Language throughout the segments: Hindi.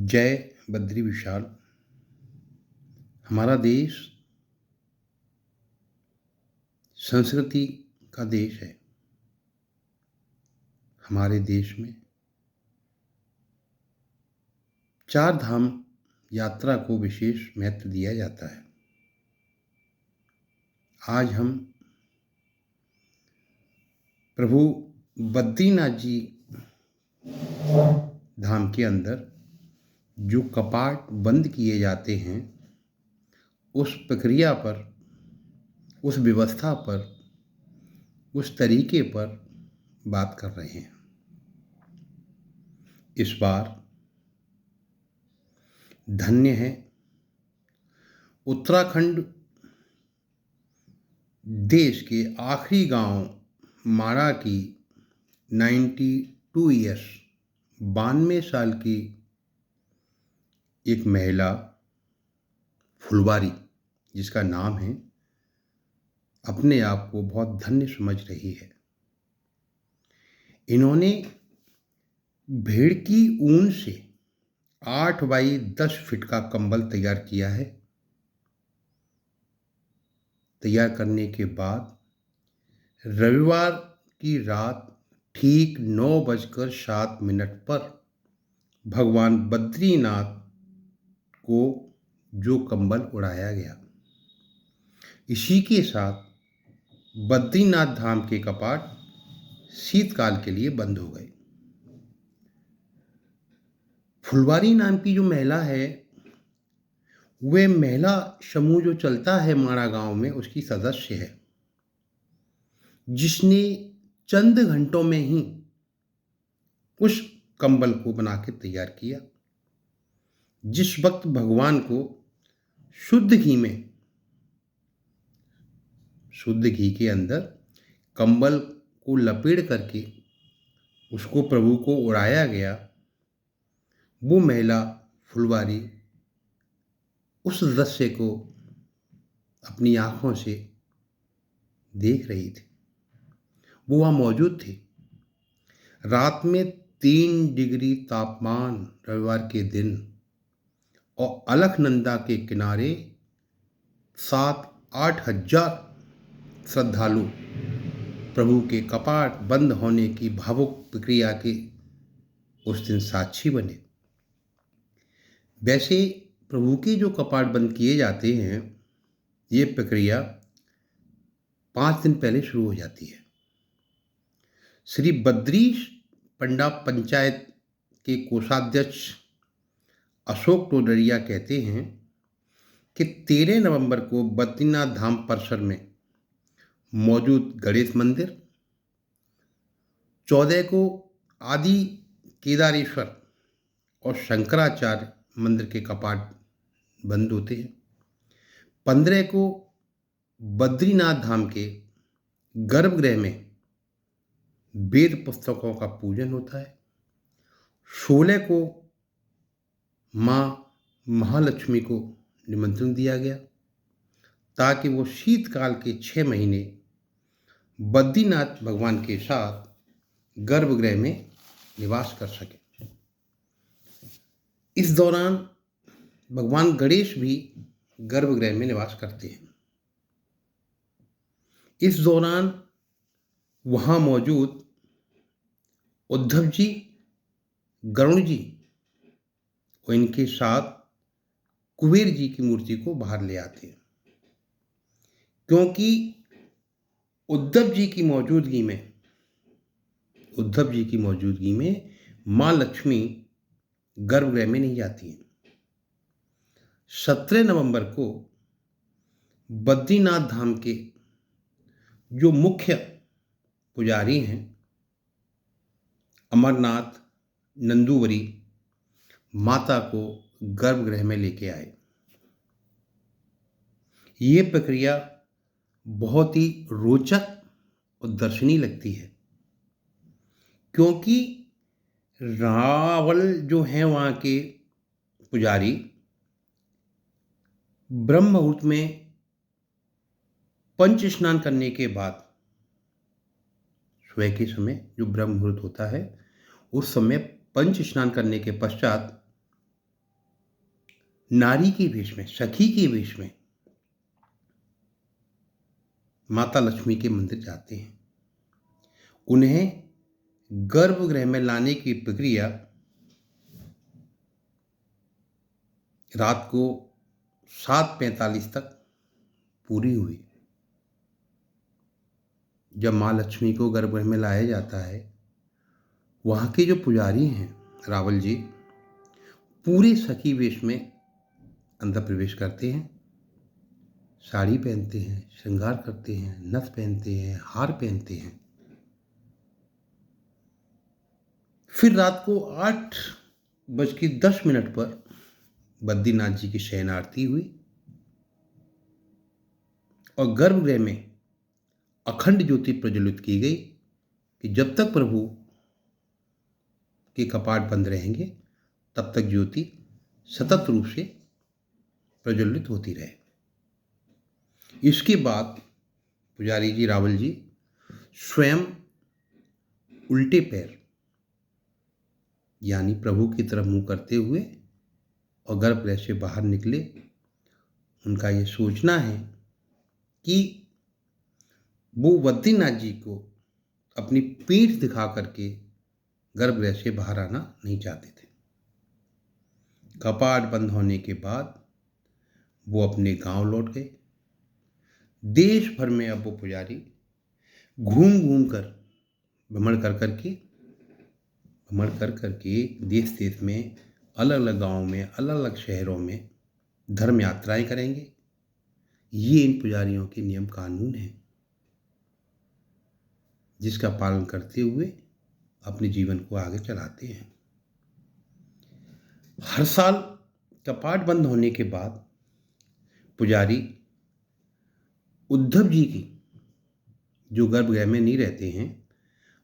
जय बद्री विशाल। हमारा देश संस्कृति का देश है। हमारे देश में चार धाम यात्रा को विशेष महत्व दिया जाता है। आज हम प्रभु बद्रीनाथ जी धाम के अंदर जो कपाट बंद किए जाते हैं उस प्रक्रिया पर, उस व्यवस्था पर, उस तरीके पर बात कर रहे हैं। इस बार धन्य है उत्तराखंड देश के आखिरी गांव माड़ा की 92 ईयर्स 92 साल की एक महिला फुलवारी, जिसका नाम है, अपने आप को बहुत धन्य समझ रही है। इन्होंने भेड़ की ऊन से 8 बाई 10 फीट का कंबल तैयार किया है। तैयार करने के बाद रविवार की रात ठीक 9:07 पर भगवान बद्रीनाथ को जो कंबल उड़ाया गया, इसी के साथ बद्रीनाथ धाम के कपाट शीतकाल के लिए बंद हो गए। फुलवारी नाम की जो महिला है, वे महिला समूह जो चलता है माड़ा गांव में, उसकी सदस्य है, जिसने चंद घंटों में ही उस कंबल को बना के तैयार किया। जिस वक्त भगवान को शुद्ध घी के अंदर कंबल को लपेट करके उसको प्रभु को उड़ाया गया, वो महिला फुलवारी उस दृश्य को अपनी आंखों से देख रही थी। वो वहाँ मौजूद थी। रात में 3 डिग्री तापमान रविवार के दिन, और अलकनंदा के किनारे 7-8 हजार श्रद्धालु प्रभु के कपाट बंद होने की भावुक प्रक्रिया के उस दिन साक्षी बने। वैसे प्रभु के जो कपाट बंद किए जाते हैं, ये प्रक्रिया 5 दिन पहले शुरू हो जाती है। श्री बद्रीश पंडा पंचायत के कोषाध्यक्ष अशोक टोडरिया कहते हैं कि 13 नवंबर को बद्रीनाथ धाम परिसर में मौजूद गणेश मंदिर, 14 को आदि केदारेश्वर और शंकराचार्य मंदिर के कपाट बंद होते हैं। 15 को बद्रीनाथ धाम के गर्भगृह में वेद पुस्तकों का पूजन होता है। 16 को माँ महालक्ष्मी को निमंत्रण दिया गया ताकि वो शीतकाल के 6 महीने बद्रीनाथ भगवान के साथ गर्भगृह में निवास कर सके। इस दौरान भगवान गणेश भी गर्भगृह में निवास करते हैं। इस दौरान वहाँ मौजूद उद्धव जी, गरुण जी और इनके साथ कुबेर जी की मूर्ति को बाहर ले आते हैं, क्योंकि उद्धव जी की मौजूदगी में माँ लक्ष्मी गर्भगृह में नहीं जाती हैं। 17 नवंबर को बद्रीनाथ धाम के जो मुख्य पुजारी हैं, अमरनाथ नंदुवरी, माता को गर्भगृह में लेके आए। ये प्रक्रिया बहुत ही रोचक और दर्शनीय लगती है, क्योंकि रावल जो हैं वहाँ के पुजारी ब्रह्म मुहूर्त में पंच स्नान करने के बाद, सुबह के समय जो ब्रह्म मुहूर्त होता है, उस समय पंच स्नान करने के पश्चात नारी के वेश में, सखी के वेश में माता लक्ष्मी के मंदिर जाते हैं। उन्हें गर्भगृह में लाने की प्रक्रिया रात को 7:45 तक पूरी हुई। जब माँ लक्ष्मी को गर्भगृह में लाया जाता है, वहाँ के जो पुजारी हैं रावल जी, पूरे सखी वेश में अंदर प्रवेश करते हैं। साड़ी पहनते हैं, श्रृंगार करते हैं, नथ पहनते हैं, हार पहनते हैं। फिर रात को 8:10 पर बद्रीनाथ जी की शयन आरती हुई और गर्भगृह में अखंड ज्योति प्रज्वलित की गई कि जब तक प्रभु के कपाट बंद रहेंगे तब तक ज्योति सतत रूप से प्रज्वलित होती रहे। इसके बाद पुजारी जी रावल जी स्वयं उल्टे पैर यानी प्रभु की तरफ मुंह करते हुए और गर्भगृह से बाहर निकले। उनका ये सोचना है कि वो बद्रीनाथ जी को अपनी पीठ दिखा करके गर्भगृह से बाहर आना नहीं चाहते थे। कपाट बंद होने के बाद वो अपने गांव लौट गए। देश भर में अब वो पुजारी घूम घूम कर भ्रमण कर करके देश देश में अलग अलग गाँव में, अलग अलग शहरों में धर्म यात्राएं करेंगे। ये इन पुजारियों के नियम कानून हैं, जिसका पालन करते हुए अपने जीवन को आगे चलाते हैं। हर साल कपाट बंद होने के बाद पुजारी उद्धव जी की, जो गर्भगृह में नहीं रहते हैं,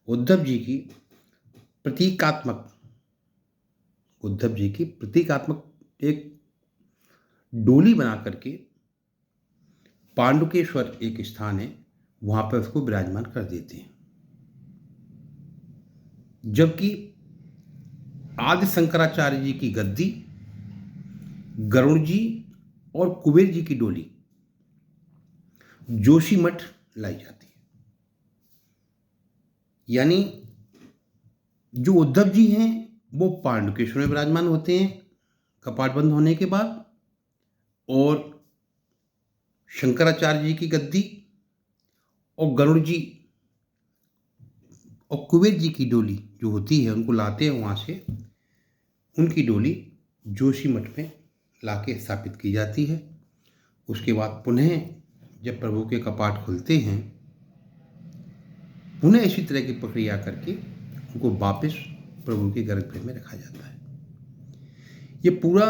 उद्धव जी की प्रतीकात्मक एक डोली बना करके पांडुकेश्वर एक स्थान है, वहां पर उसको विराजमान कर देते हैं। जबकि आदि शंकराचार्य जी की गद्दी, गरुड़ जी और कुबेर जी की डोली जोशीमठ लाई जाती है। यानी जो उद्धव जी हैं वो पांडुकेश्वर में विराजमान होते हैं कपाट बंद होने के बाद, और शंकराचार्य जी की गद्दी और गरुड़ जी और कुबेर जी की डोली जो होती है, उनको लाते हैं वहाँ से, उनकी डोली जोशीमठ में लाके स्थापित की जाती है। उसके बाद पुनः जब प्रभु के कपाट खुलते हैं, पुनः इसी तरह की प्रक्रिया करके उनको वापस प्रभु के गर्भगृह में रखा जाता है। ये पूरा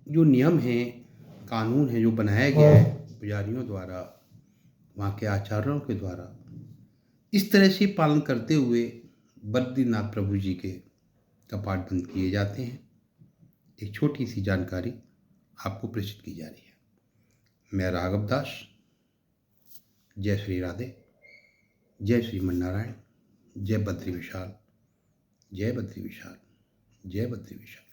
जो नियम है, कानून है, जो बनाया गया है पुजारियों द्वारा, वहाँ के आचार्यों के द्वारा, इस तरह से पालन करते हुए बद्रीनाथ प्रभु जी के कपाट बंद किए जाते हैं। एक छोटी सी जानकारी आपको प्रेषित की जा रही है। मैं राघव दास। जय श्री राधे, जय श्रीमन नारायण, जय बद्री विशाल, जय बद्री विशाल, जय बद्री विशाल।